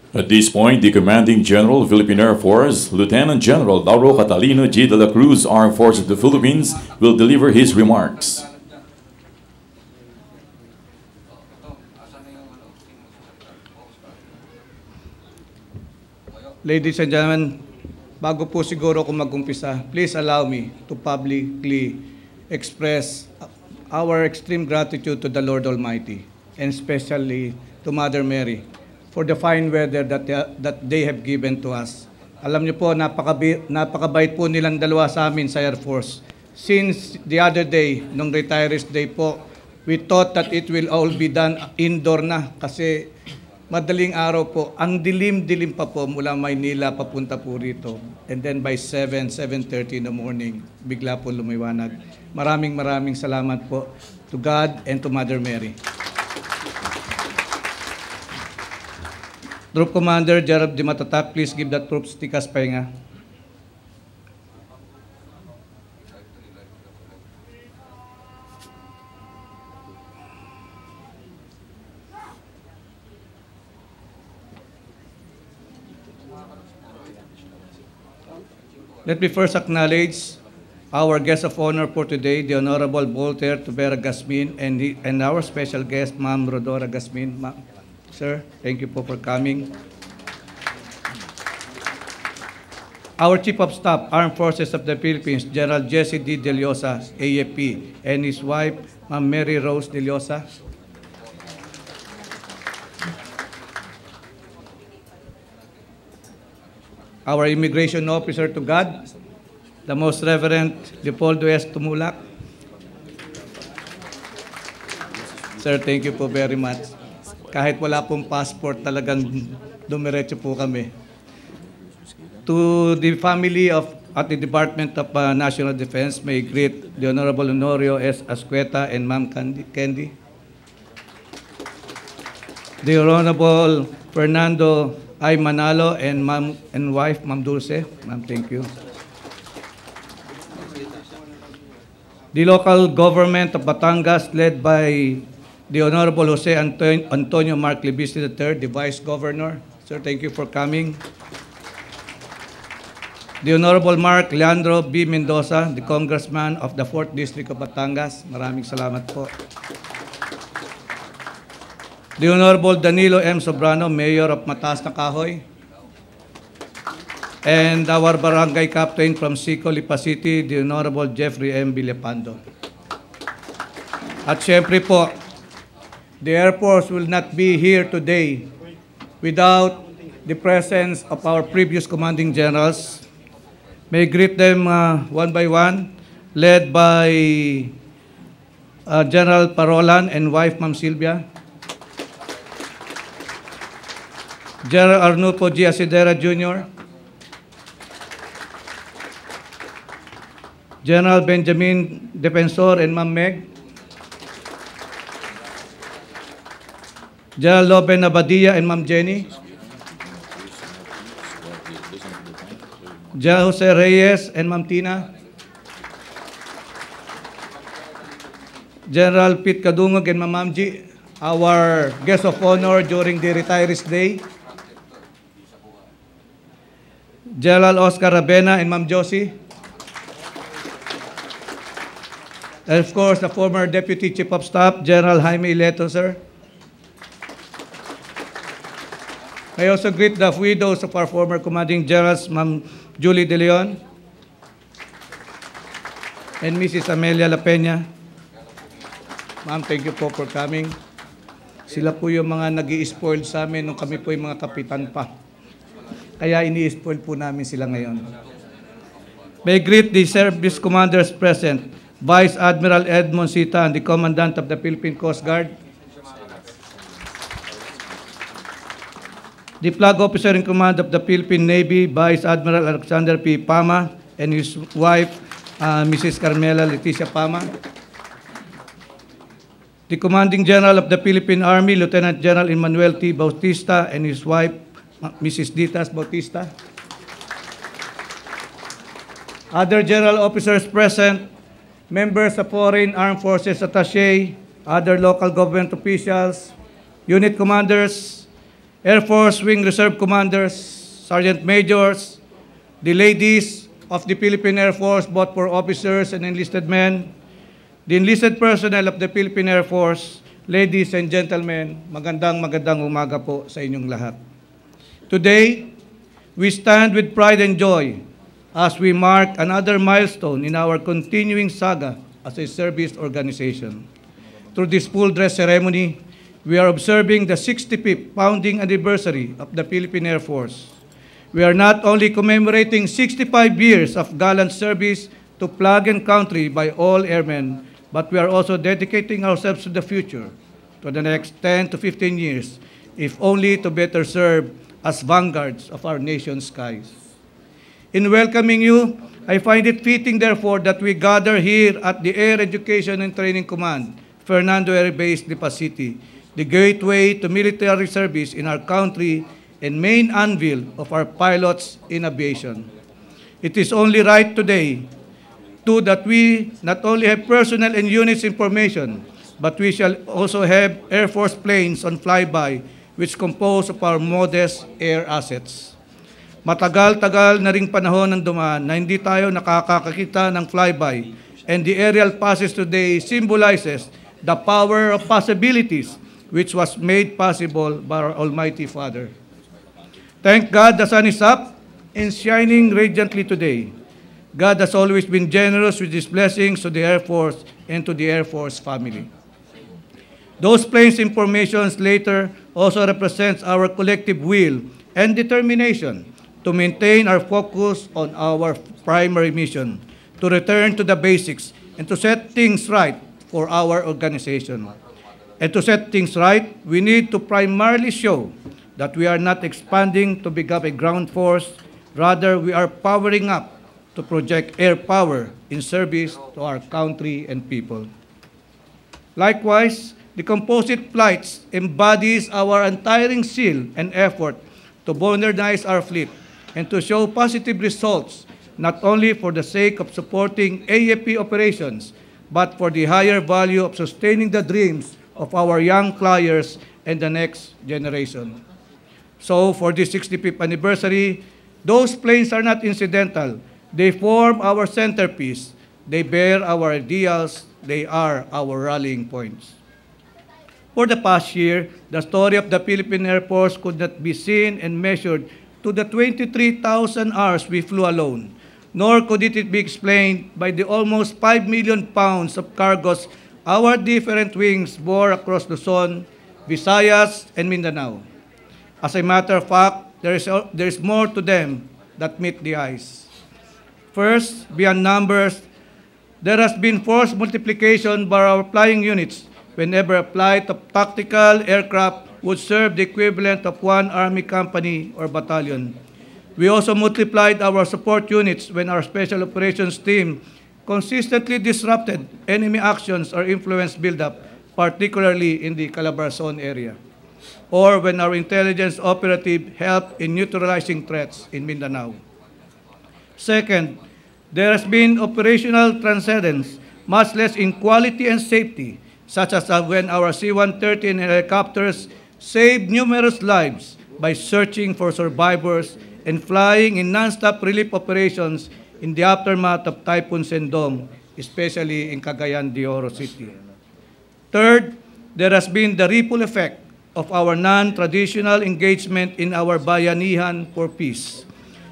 At this point, the Commanding General, Philippine Air Force, Lieutenant General Lauro Catalino G. de la Cruz, Armed Forces of the Philippines, will deliver his remarks. Ladies and gentlemen, bago po siguro ako mag-umpisa, please allow me to publicly express our extreme gratitude to the Lord Almighty, and especially to Mother Mary, for the fine weather that they have given to us. Alam niyo po, napakabait po nilang dalawa sa amin sa Air Force. Since the other day, nung Retirees Day po, we thought that it will all be done indoor na kasi madaling araw po. Ang dilim-dilim pa po mula Maynila papunta po rito. And then by 7:30 in the morning, bigla po lumiwanag. Maraming salamat po to God and to Mother Mary. Troop Commander Gerald Di Matatak, please give that troop stikas pahinga. Let me first acknowledge our guest of honor for today, the Honorable Voltaire Tubera Gasmin, and our special guest, Ma'am Rodora Gasmin. Sir, thank you for coming. Our Chief of Staff, Armed Forces of the Philippines, General Jesse D. De Leosa, AFP, and his wife, Ma'am Mary Rose De Leosa. Our Immigration Officer to God, the Most Reverend Leopoldo S. Tumulak. Sir, thank you po very much. Kahit wala pong passport, talagang dumiretso po kami. To the family at the Department of National Defense, may greet the Honorable Honorio S. Ascueta and Ma'am Candy. The Honorable Fernando I. Manalo and Ma'am and wife, Ma'am Dulce. Ma'am, thank you. The local government of Batangas, led by the Honorable Jose Antonio Mark Libisi III, the Vice Governor. Sir, thank you for coming. The Honorable Mark Leandro B. Mendoza, the Congressman of the 4th District of Batangas. Maraming salamat po. The Honorable Danilo M. Sobrano, Mayor of Mataas na Kahoy. And our Barangay Captain from Sico, Lipa City, the Honorable Jeffrey M. Villepando. At syempre po, the Air Force will not be here today without the presence of our previous commanding generals. May I greet them one by one, led by General Parolan and wife, Ma'am Silvia. General Arnulfo G. Asidera Jr., General Benjamin Defensor and Ma'am Meg, General Loben Abadia and Ma'am Jenny, General Jose Reyes and Ma'am Tina, General Pete Kadungog and Ma'am Amji, our guest of honor during the Retirees Day, General Oscar Rabena and Ma'am Josie, and of course, the former Deputy Chief of Staff, General Jaime Ileto, sir. I also greet the widows of our former commanding generals, Ma'am Julie De Leon and Mrs. Amelia La Peña. Ma'am, thank you po for coming. Sila po yung mga nag-i-spoil sa amin nung kami po yung mga kapitan pa. Kaya ini-spoil po namin sila ngayon. May I greet the service commanders present, Vice Admiral Edmond Sita, and the Commandant of the Philippine Coast Guard, the Flag Officer in Command of the Philippine Navy, Vice Admiral Alexander P. Pama, and his wife, Mrs. Carmela Leticia Pama, the Commanding General of the Philippine Army, Lieutenant General Emmanuel T. Bautista, and his wife, Mrs. Ditas Bautista. Other general officers present, members of Foreign Armed Forces Attaché, other local government officials, unit commanders, Air Force Wing Reserve Commanders, Sergeant Majors, the ladies of the Philippine Air Force, both for officers and enlisted men, the enlisted personnel of the Philippine Air Force, ladies and gentlemen, magandang umaga po sa inyong lahat. Today, we stand with pride and joy as we mark another milestone in our continuing saga as a service organization. Through this full dress ceremony, we are observing the 65th founding anniversary of the Philippine Air Force. We are not only commemorating 65 years of gallant service to flag and country by all airmen, but we are also dedicating ourselves to the future, to the next 10 to 15 years, if only to better serve as vanguards of our nation's skies. In welcoming you, I find it fitting, therefore, that we gather here at the Air Education and Training Command, Fernando Air Base, Lipa City, the gateway to military service in our country and main anvil of our pilots in aviation. It is only right today, too, that we not only have personnel and units information, but we shall also have Air Force planes on flyby, which compose of our modest air assets. Matagal-tagal na ring panahon ng dumaan na hindi tayo nakakakita ng flyby, and the aerial passes today symbolizes the power of possibilities which was made possible by our Almighty Father. Thank God the sun is up and shining radiantly today. God has always been generous with His blessings to the Air Force and to the Air Force family. Those planes informations later also represents our collective will and determination to maintain our focus on our primary mission, to return to the basics and to set things right for our organization. And to set things right, we need to primarily show that we are not expanding to become a ground force, rather we are powering up to project air power in service to our country and people. Likewise, the composite flights embodies our untiring zeal and effort to modernize our fleet and to show positive results, not only for the sake of supporting AFP operations, but for the higher value of sustaining the dreams of our young flyers and the next generation. So, for this 65th anniversary, those planes are not incidental. They form our centerpiece. They bear our ideals. They are our rallying points. For the past year, the story of the Philippine Air Force could not be seen and measured to the 23,000 hours we flew alone, nor could it be explained by the almost 5 million pounds of cargoes our different wings bore across Luzon, Visayas, and Mindanao. As a matter of fact, there is more to them that meet the eyes. First, beyond numbers, there has been force multiplication by our flying units whenever a flight of tactical aircraft would serve the equivalent of one army company or battalion. We also multiplied our support units when our special operations team consistently disrupted enemy actions or influence buildup, particularly in the Calabarzon area, or when our intelligence operative helped in neutralizing threats in Mindanao. Second, there has been operational transcendence, much less in quality and safety, such as when our C-130 helicopters saved numerous lives by searching for survivors and flying in non-stop relief operations in the aftermath of Typhoon Sendong, especially in Cagayan de Oro City. Third, there has been the ripple effect of our non-traditional engagement in our Bayanihan for Peace,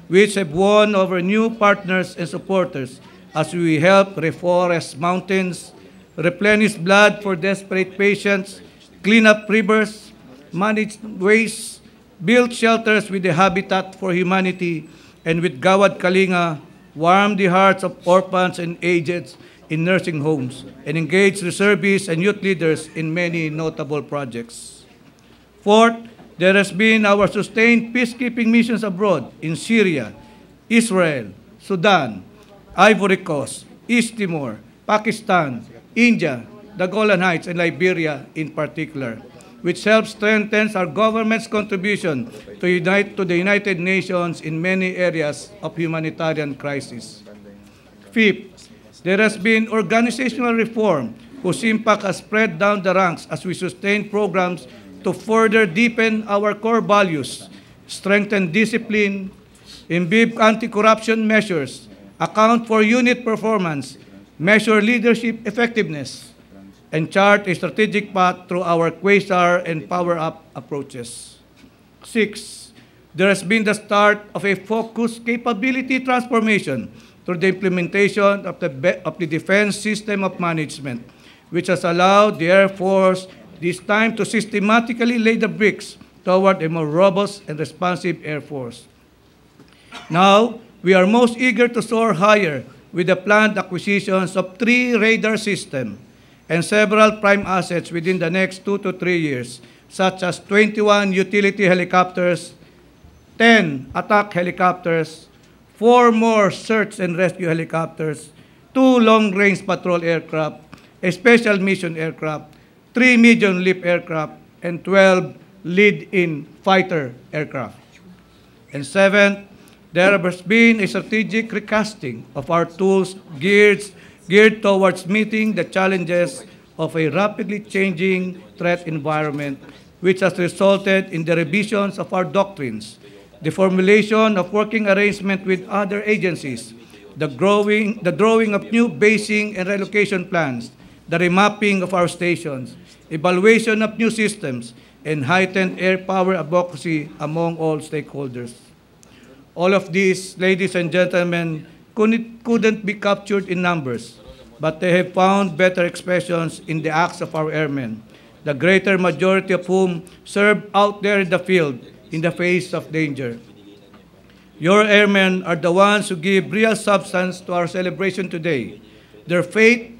which have won over new partners and supporters as we help reforest mountains, replenish blood for desperate patients, clean up rivers, manage waste, build shelters with the Habitat for Humanity, and with Gawad Kalinga, warm the hearts of orphans and aged in nursing homes, and engage reservists and youth leaders in many notable projects. Fourth, there has been our sustained peacekeeping missions abroad in Syria, Israel, Sudan, Ivory Coast, East Timor, Pakistan, India, the Golan Heights, and Liberia in particular, which helps strengthen our government's contribution to the United Nations in many areas of humanitarian crisis. Fifth, there has been organizational reform whose impact has spread down the ranks as we sustain programs to further deepen our core values, strengthen discipline, imbibe anti-corruption measures, account for unit performance, measure leadership effectiveness, and chart a strategic path through our Quasar and Power-Up approaches. 6. There has been the start of a focused capability transformation through the implementation of the Defense System of Management, which has allowed the Air Force this time to systematically lay the bricks toward a more robust and responsive Air Force. Now, we are most eager to soar higher with the planned acquisitions of 3 radar systems and several prime assets within the next 2 to 3 years, such as 21 utility helicopters, 10 attack helicopters, 4 more search and rescue helicopters, 2 long-range patrol aircraft, a special mission aircraft, 3 medium-lift aircraft, and 12 lead-in fighter aircraft. And 7th, there has been a strategic recasting of our tools geared towards meeting the challenges of a rapidly changing threat environment, which has resulted in the revisions of our doctrines, the formulation of working arrangement with other agencies, the drawing of new basing and relocation plans, the remapping of our stations, evaluation of new systems, and heightened air power advocacy among all stakeholders. All of these, ladies and gentlemen, couldn't be captured in numbers, but they have found better expressions in the acts of our airmen, the greater majority of whom serve out there in the field in the face of danger. Your airmen are the ones who give real substance to our celebration today. Their faith,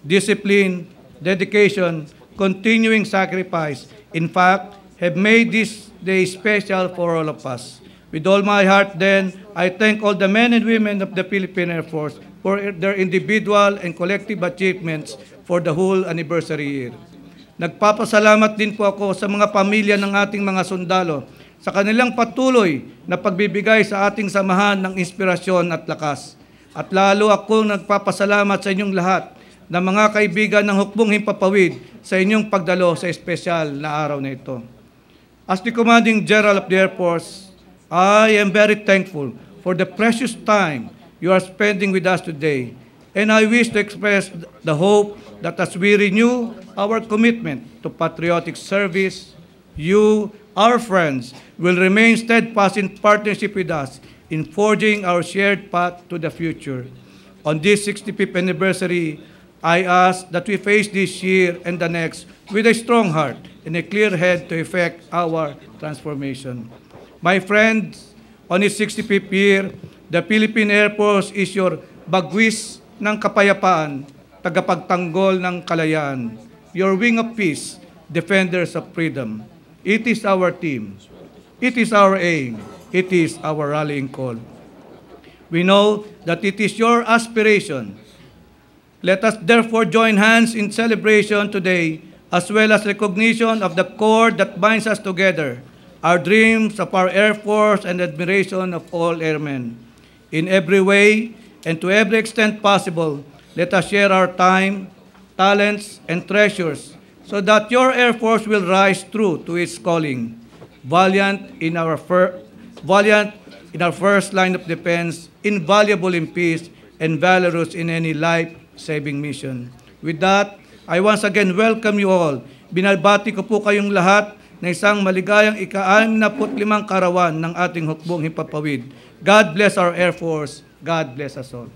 discipline, dedication, continuing sacrifice, in fact, have made this day special for all of us. With all my heart, then, I thank all the men and women of the Philippine Air Force for their individual and collective achievements for the whole anniversary year. Nagpapasalamat din po ako sa mga pamilya ng ating mga sundalo sa kanilang patuloy na pagbibigay sa ating samahan ng inspirasyon at lakas. At lalo ako nagpapasalamat sa inyong lahat na mga kaibigan ng Hukbong Himpapawid sa inyong pagdalo sa espesyal na araw na ito. As the Commanding General of the Air Force, I am very thankful for the precious time you are spending with us today, and I wish to express the hope that as we renew our commitment to patriotic service, you, our friends, will remain steadfast in partnership with us in forging our shared path to the future. On this 65th anniversary, I ask that we face this year and the next with a strong heart and a clear head to effect our transformation. My friends, on its 65th year, the Philippine Air Force is your bagwis ng kapayapaan, tagapagtanggol ng kalayaan, your wing of peace, defenders of freedom. It is our team. It is our aim. It is our rallying call. We know that it is your aspiration. Let us therefore join hands in celebration today, as well as recognition of the cord that binds us together, our dreams of our Air Force and admiration of all airmen. In every way and to every extent possible, let us share our time, talents, and treasures so that your Air Force will rise true to its calling, valiant in our first line of defense, invaluable in peace, and valorous in any life-saving mission. With that, I once again welcome you all. Binabati ko po kayong lahat na isang maligayang ika-65 karawan ng ating Hukbong Himpapawid. God bless our Air Force. God bless us all.